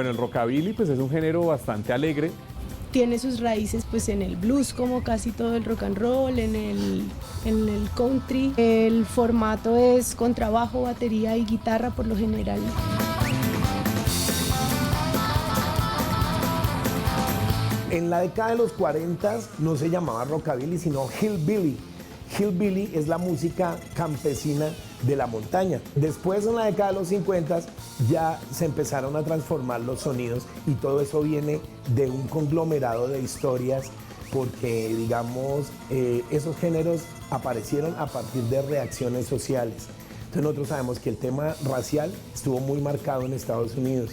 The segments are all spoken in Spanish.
Bueno, el rockabilly pues es un género bastante alegre. Tiene sus raíces pues en el blues, como casi todo el rock and roll, en el country. El formato es contrabajo, batería y guitarra por lo general. En la década de los 40 no se llamaba rockabilly, sino hillbilly. Hillbilly es la música campesina de la montaña. Después, en la década de los 50, ya se empezaron a transformar los sonidos y todo eso viene de un conglomerado de historias porque, digamos, esos géneros aparecieron a partir de reacciones sociales. Entonces nosotros sabemos que el tema racial estuvo muy marcado en Estados Unidos.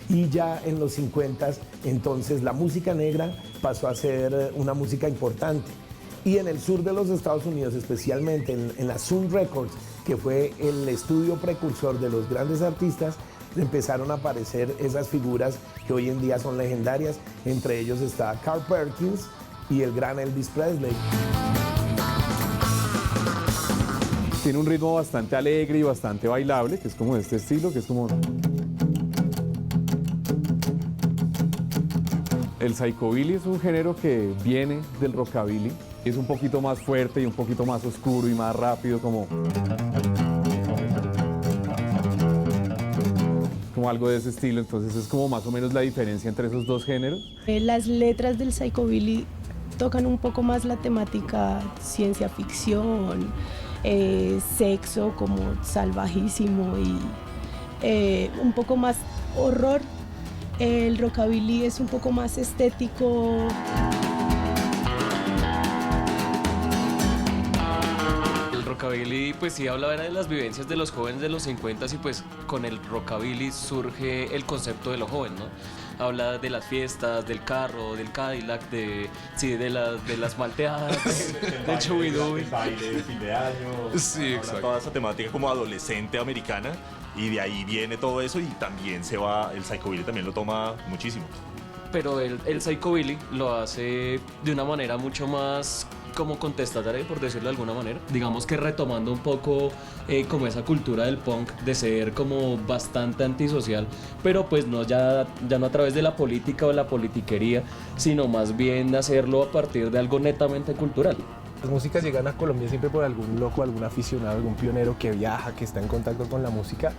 Y ya en los 50, entonces la música negra pasó a ser una música importante. Y en el sur de los Estados Unidos, especialmente en la Sun Records, que fue el estudio precursor de los grandes artistas, empezaron a aparecer esas figuras que hoy en día son legendarias. Entre ellos está Carl Perkins y el gran Elvis Presley. Tiene un ritmo bastante alegre y bastante bailable, que es como de este estilo, que es como... El psychobilly es un género que viene del rockabilly. Es un poquito más fuerte y un poquito más oscuro y más rápido, como algo de ese estilo. Entonces es como más o menos la diferencia entre esos dos géneros. Las letras del psychobilly tocan un poco más la temática ciencia ficción, sexo como salvajísimo y un poco más horror. El rockabilly es un poco más estético. El rockabilly pues sí habla de las vivencias de los jóvenes de los 50 y pues con el rockabilly surge el concepto de lo joven, ¿no? Habla de las fiestas, del carro, del Cadillac, de las malteadas, del chubidú. El baile de fin de año. Sí, exacto. Toda esa temática como adolescente americana. Y de ahí viene todo eso y también se va, el psychobilly también lo toma muchísimo. Pero el psychobilly lo hace de una manera mucho más como contestataria, por decirlo de alguna manera. Digamos que retomando un poco como esa cultura del punk de ser como bastante antisocial, pero pues no ya no a través de la política o la politiquería, sino más bien hacerlo a partir de algo netamente cultural. Las músicas llegan a Colombia siempre por algún loco, algún aficionado, algún pionero que viaja, que está en contacto con la música.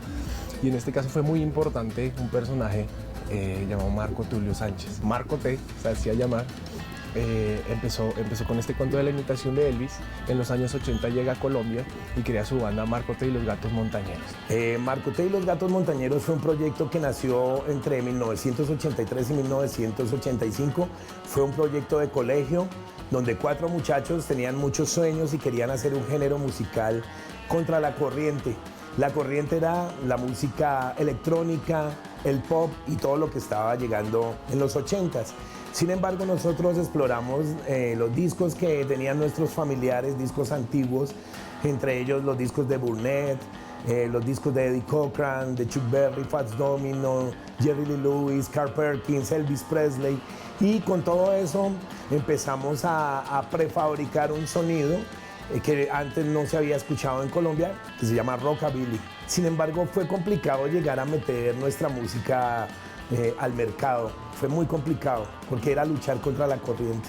Y en este caso fue muy importante un personaje llamado Marco Tulio Sánchez. Marco T, se hacía llamar. Empezó con este cuento de la imitación de Elvis. En los años 80 llega a Colombia y crea su banda Marco T y los Gatos Montañeros. Marco T y los Gatos Montañeros fue un proyecto que nació entre 1983 y 1985. Fue un proyecto de colegio donde 4 muchachos tenían muchos sueños y querían hacer un género musical contra la corriente. La corriente era la música electrónica, el pop y todo lo que estaba llegando en los 80s. Sin embargo, nosotros exploramos los discos que tenían nuestros familiares, discos antiguos, entre ellos los discos de Burnett, los discos de Eddie Cochran, de Chuck Berry, Fats Domino, Jerry Lee Lewis, Carl Perkins, Elvis Presley. Y con todo eso empezamos a prefabricar un sonido que antes no se había escuchado en Colombia, que se llama rockabilly. Sin embargo, fue complicado llegar a meter nuestra música al mercado. Fue muy complicado porque era luchar contra la corriente.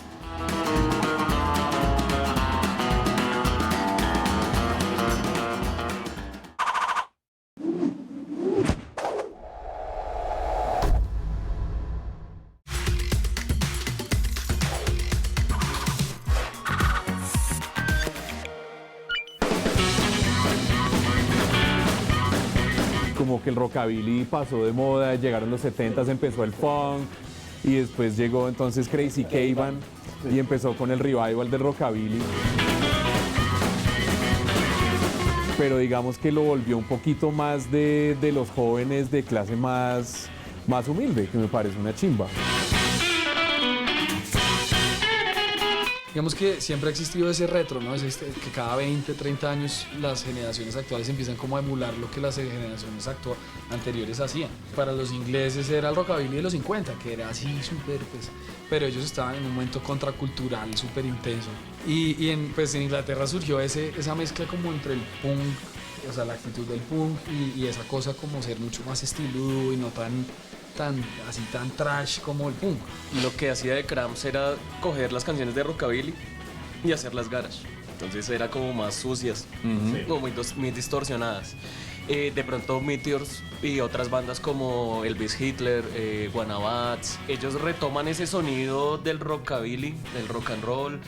Como que el rockabilly pasó de moda, llegaron los 70s, empezó el funk y después llegó entonces Crazy Caveman y empezó con el revival del rockabilly. Pero digamos que lo volvió un poquito más de los jóvenes de clase más humilde, que me parece una chimba. Digamos que siempre ha existido ese retro, ¿no? Que cada 20, 30 años las generaciones actuales empiezan como a emular lo que las generaciones anteriores hacían. Para los ingleses era el rockabilly de los 50, que era así súper, pues, pero ellos estaban en un momento contracultural súper intenso. Y en Inglaterra surgió esa mezcla como entre el punk, o sea, la actitud del punk y esa cosa como ser mucho más estiludo y no tan así tan trash como el punk. Lo que hacía The Cramps era coger las canciones de rockabilly y hacerlas garage. Entonces era como más sucias, como muy distorsionadas. De pronto Meteors y otras bandas como Elvis Hitler, Guanabats, ellos retoman ese sonido del rockabilly, del rock and roll,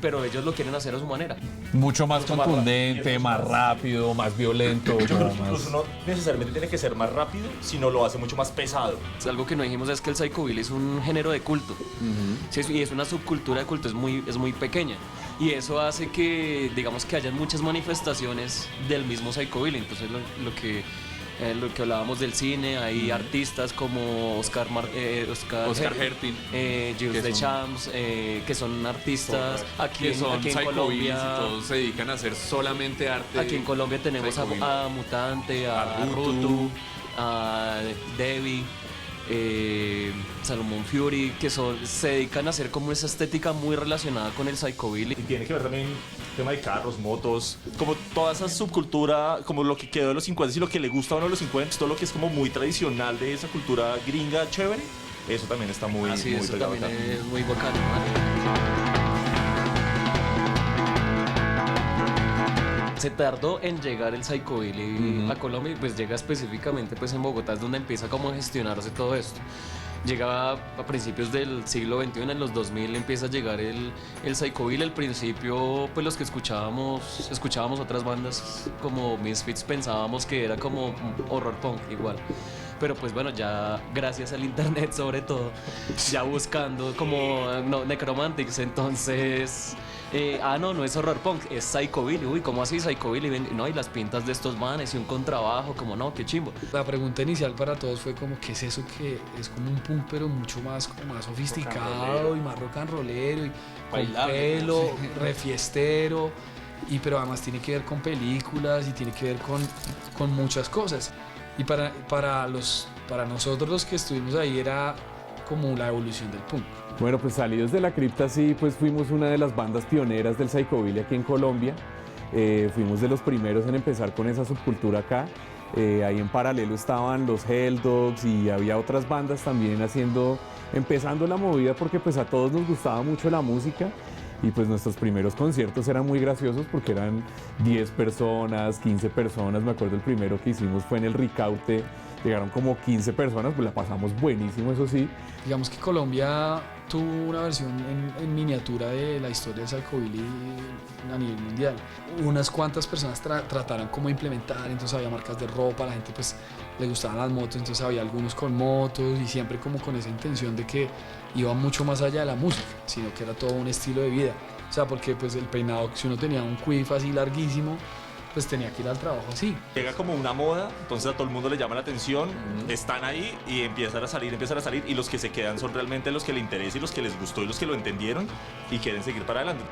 pero ellos lo quieren hacer a su manera. Mucho más contundente, más rápido, más violento. Yo creo que más... incluso no necesariamente tiene que ser más rápido, sino lo hace mucho más pesado. Algo que no dijimos es que el psychobilly es un género de culto. Sí, y es una subcultura de culto, es muy pequeña. Y eso hace que, digamos, que hayan muchas manifestaciones del mismo psychobilly. Entonces lo que hablábamos del cine, hay artistas como Oscar Hertin, Jules Deschamps, que son artistas que son aquí en Colombia. y todos se dedican a hacer solamente arte. Aquí en Colombia tenemos a Mutante, a Rutu, a Debbie, Salomon Fury, que se dedican a hacer como esa estética muy relacionada con el psychobilly. Y tiene que ver también el tema de carros, motos, como toda esa subcultura, como lo que quedó de los 50 y lo que le gusta a uno de los 50, todo lo que es como muy tradicional de esa cultura gringa chévere, eso también está muy Eso pegado también acá. es muy bacano. Se tardó en llegar el psychobilly a Colombia y pues llega específicamente pues en Bogotá, es donde empieza como a gestionarse todo esto. Llega a principios del siglo XXI, en los 2000 empieza a llegar el psychobilly. Al principio pues los que escuchábamos otras bandas como Misfits pensábamos que era como horror punk igual. Pero pues bueno, ya gracias al internet sobre todo, ya buscando como Necromantics, entonces... no es horror punk, es psychobilly. Uy, ¿cómo así psychobilly? No, y las pintas de estos manes y un contrabajo, como no, qué chimbo. La pregunta inicial para todos fue como, ¿qué es eso que es como un punk pero mucho más, como más sofisticado y más rock and rollero y con pelo, refiestero, pero además tiene que ver con películas y tiene que ver con muchas cosas? Y para nosotros los que estuvimos ahí era como la evolución del punk. Bueno, pues salidos de la cripta, sí, pues fuimos una de las bandas pioneras del psychobilly aquí en Colombia. Fuimos de los primeros en empezar con esa subcultura acá. Ahí en paralelo estaban los Hell Dogs y había otras bandas también empezando la movida porque pues a todos nos gustaba mucho la música. Y pues nuestros primeros conciertos eran muy graciosos porque eran 10 personas, 15 personas. Me acuerdo el primero que hicimos fue en el Ricaute. Llegaron como 15 personas, pues la pasamos buenísimo, eso sí. Digamos que Colombia tuvo una versión en miniatura de la historia del psychobilly a nivel mundial. Unas cuantas personas trataron como implementar, entonces había marcas de ropa, a la gente pues le gustaban las motos, entonces había algunos con motos y siempre como con esa intención de que iba mucho más allá de la música, sino que era todo un estilo de vida. O sea, porque pues el peinado, si uno tenía un quiff así larguísimo, pues tenía que ir al trabajo así. Llega como una moda, entonces a todo el mundo le llama la atención, están ahí y empiezan a salir, y los que se quedan son realmente los que le interesa y los que les gustó y los que lo entendieron y quieren seguir para adelante.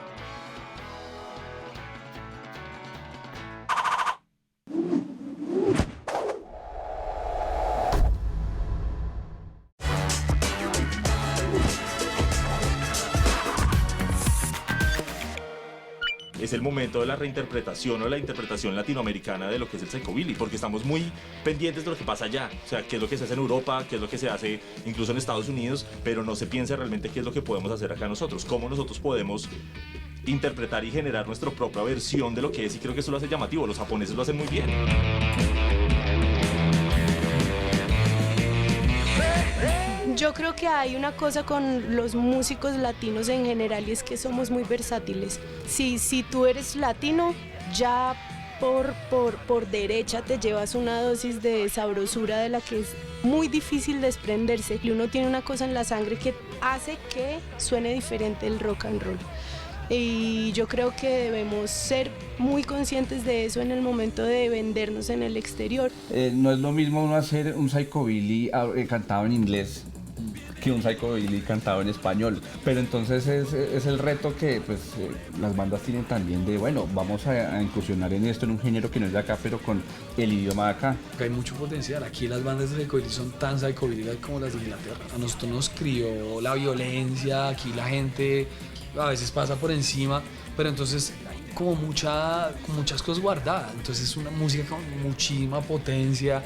Es el momento de la reinterpretación o la interpretación latinoamericana de lo que es el psychobilly, porque estamos muy pendientes de lo que pasa allá, o sea, qué es lo que se hace en Europa, qué es lo que se hace incluso en Estados Unidos, pero no se piensa realmente qué es lo que podemos hacer acá nosotros, cómo nosotros podemos interpretar y generar nuestra propia versión de lo que es, y creo que eso lo hace llamativo. Los japoneses lo hacen muy bien. Yo creo que hay una cosa con los músicos latinos en general y es que somos muy versátiles. Si tú eres latino, ya por derecha te llevas una dosis de sabrosura de la que es muy difícil desprenderse. Y uno tiene una cosa en la sangre que hace que suene diferente el rock and roll. Y yo creo que debemos ser muy conscientes de eso en el momento de vendernos en el exterior. No es lo mismo uno hacer un psychobilly cantado en inglés que un psychobilly cantado en español, pero entonces es el reto que pues las bandas tienen también de, bueno, vamos a incursionar en esto, en un género que no es de acá, pero con el idioma de acá. Hay mucho potencial. Aquí las bandas de psychobilly son tan psychobilly como las de Inglaterra. A nosotros nos crió la violencia, aquí la gente a veces pasa por encima, pero entonces como muchas cosas guardadas, entonces es una música con muchísima potencia.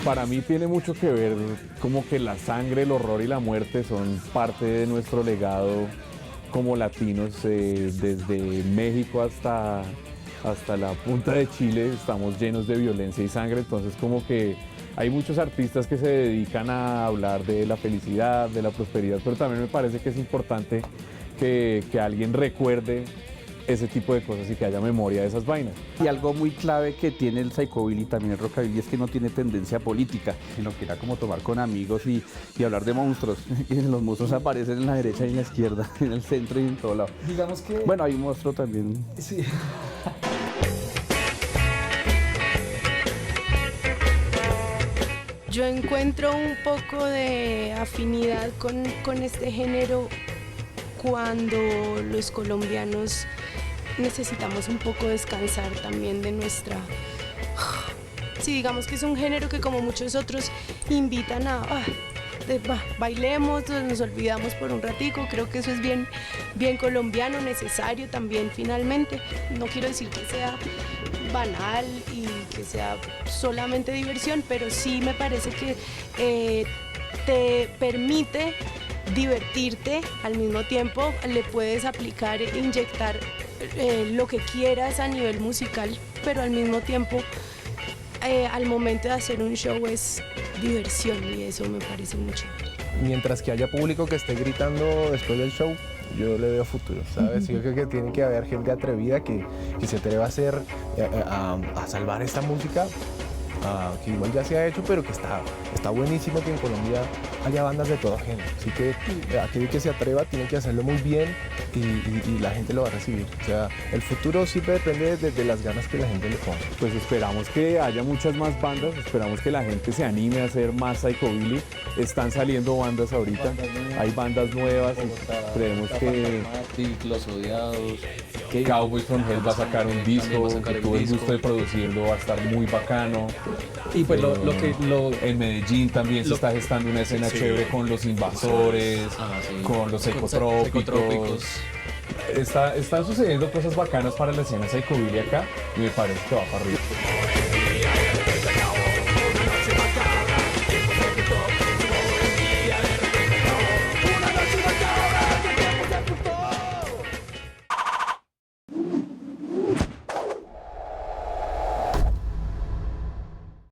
para mí tiene mucho que ver, como que la sangre, el horror y la muerte son parte de nuestro legado como latinos, desde México hasta la punta de Chile estamos llenos de violencia y sangre, entonces como que hay muchos artistas que se dedican a hablar de la felicidad, de la prosperidad, pero también me parece que es importante que alguien recuerde ese tipo de cosas y que haya memoria de esas vainas. Y algo muy clave que tiene el psychobilly, también el rockabilly, es que no tiene tendencia política, sino que era como tomar con amigos y hablar de monstruos. Y los monstruos aparecen en la derecha y en la izquierda, en el centro y en todo lado. Digamos que... Bueno, hay un monstruo también. Sí. Yo encuentro un poco de afinidad con este género cuando los colombianos necesitamos un poco descansar también de nuestra... Sí, digamos que es un género que como muchos otros invitan a... bailemos, nos olvidamos por un ratico, creo que eso es bien colombiano, necesario también finalmente. No quiero decir que sea banal y que sea solamente diversión, pero sí me parece que te permite divertirte, al mismo tiempo le puedes aplicar, inyectar lo que quieras a nivel musical, pero al mismo tiempo al momento de hacer un show es diversión y eso me parece mucho. Mientras que haya público que esté gritando después del show, yo le veo futuro, ¿sabes? Yo creo que tiene que haber gente atrevida que se atreva a hacer, a salvar esta música, que igual ya se ha hecho, pero que está buenísimo que en Colombia haya bandas de todo género. Así que aquel que se atreva tiene que hacerlo muy bien y la gente lo va a recibir. O sea, el futuro siempre depende de las ganas que la gente le ponga. Pues esperamos que haya muchas más bandas, esperamos que la gente se anime a hacer más psychobilly. Están saliendo bandas ahorita, hay bandas nuevas y creemos que Los Odiados, Cowboys from Hell va a sacar un disco, que tuve el gusto de producirlo, va a estar muy bacano. y pues En Medellín también se está gestando una escena chévere con los Invasores, con los Ecotrópicos. Están sucediendo cosas bacanas para la escena psychobilly acá y me parece que va para arriba.